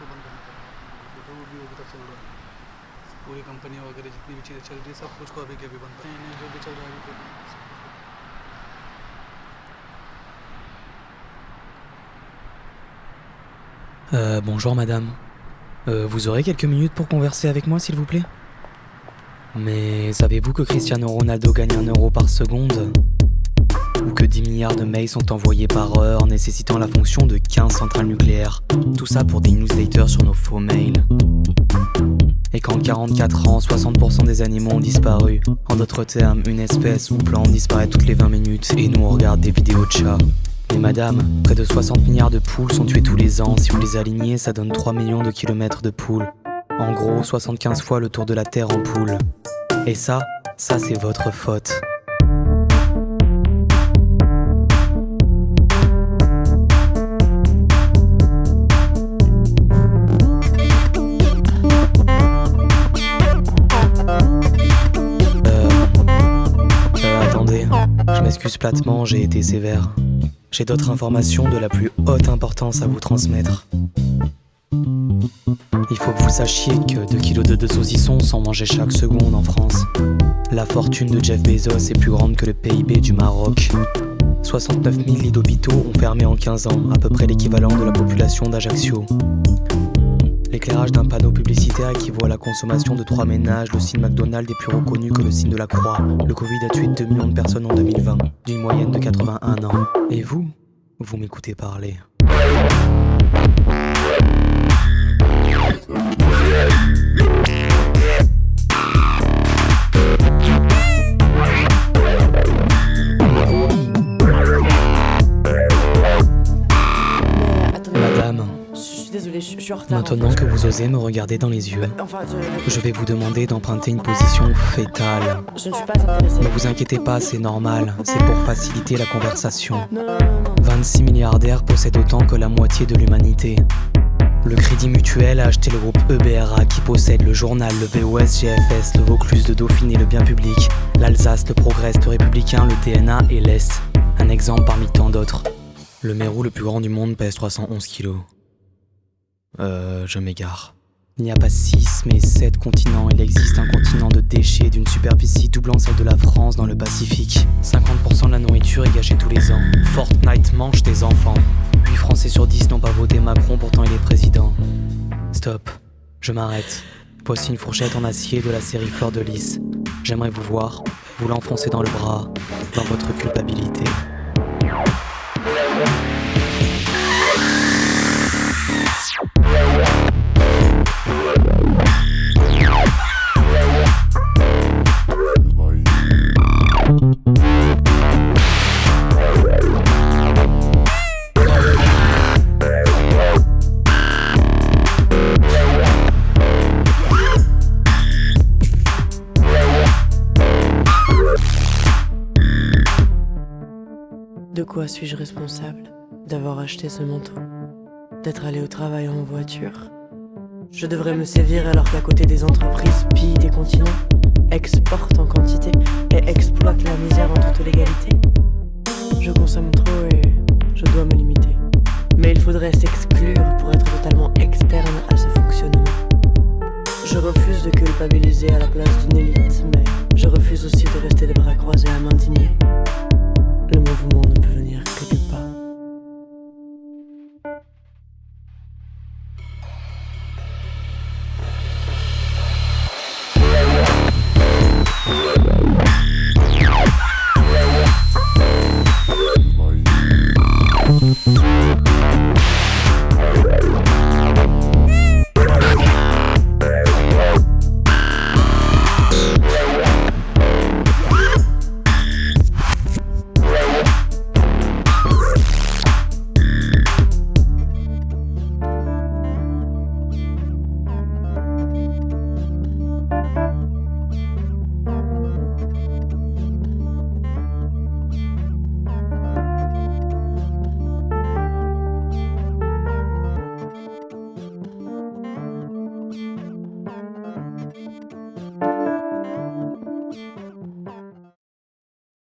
सबको बंद करना पड़ेगा, तो वो भी अभी तक चल रहा है। पूरी कंपनियाँ वगैरह जितनी भी चीज़ें चल रही है सब कुछ को अभी के अभी बंद करते हैं, जो भी चल रहा है अभी Bonjour madame. Vous aurez quelques minutes pour converser avec moi s'il vous plaît? Mais savez-vous que Cristiano Ronaldo gagne 1 euro par seconde? Ou que 10 milliards de mails sont envoyés par heure, nécessitant la fonction de 15 centrales nucléaires? Tout ça pour des newsletters sur nos faux mails. Et qu'en 44 ans, 60% des animaux ont disparu. En d'autres termes, une espèce ou plante disparaît toutes les 20 minutes et nous on regarde des vidéos de chats. Mais madame, près de 60 milliards de poules sont tuées tous les ans. Si vous les alignez, ça donne 3 millions de kilomètres de poules. En gros, 75 fois le tour de la Terre en poule. Et ça c'est votre faute. Attendez, je m'excuse platement, j'ai été sévère. J'ai d'autres informations de la plus haute importance à vous transmettre. Il faut que vous sachiez que 2 kilos de saucisson sont mangés chaque seconde en France. La fortune de Jeff Bezos est plus grande que le PIB du Maroc. 69 000 lits d'hôpitaux ont fermé en 15 ans, à peu près l'équivalent de la population d'Ajaccio. L'éclairage d'un panneau publicitaire équivaut à la consommation de 3 ménages. Le signe McDonald's est plus reconnu que le signe de la croix. Le Covid a tué 2 millions de personnes en 2020, d'une moyenne de 81 ans. Et vous m'écoutez parler. Madame, désolée, je suis en retard. Maintenant que vous osez me regarder dans les yeux, je vais vous demander d'emprunter une position fétale. Je ne suis pas intéressée. Ne vous inquiétez pas, c'est normal, c'est pour faciliter la conversation. Non. 26 milliardaires possèdent autant que la moitié de l'humanité. Le Crédit Mutuel a acheté le groupe EBRA qui possède le journal, le VOS, GFS, le Vaucluse de Dauphiné, le Bien Public, l'Alsace, le Progrès, le Républicain, le DNA et l'Est. Un exemple parmi tant d'autres. Le mérou le plus grand du monde pèse 311 kilos. Je m'égare. Il n'y a pas 6 mais 7 continents. Il existe un continent de déchets d'une superficie doublant celle de la France dans le Pacifique. 50% de la nourriture est gâchée tous les ans. Fortnite mange tes enfants. 8 Français sur 10 n'ont pas voté Macron, pourtant il est président. Stop, je m'arrête. Voici une fourchette en acier de la série Fleur de Lys. J'aimerais vous voir, vous l'enfoncer dans le bras, dans votre culpabilité. De quoi suis-je responsable? D'avoir acheté ce manteau? D'être allé au travail en voiture? Je devrais me sévir alors qu'à côté des entreprises pillent des continents, exportent en quantité et exploitent la misère en toute légalité. Je consomme trop et je dois me limiter. Mais il faudrait s'exclure pour être totalement externe à ce fonctionnement. Je refuse de culpabiliser à la place d'une élite, mais je refuse aussi de rester les bras croisés à m'indigner. Le mouvement ne peut venir que du bas.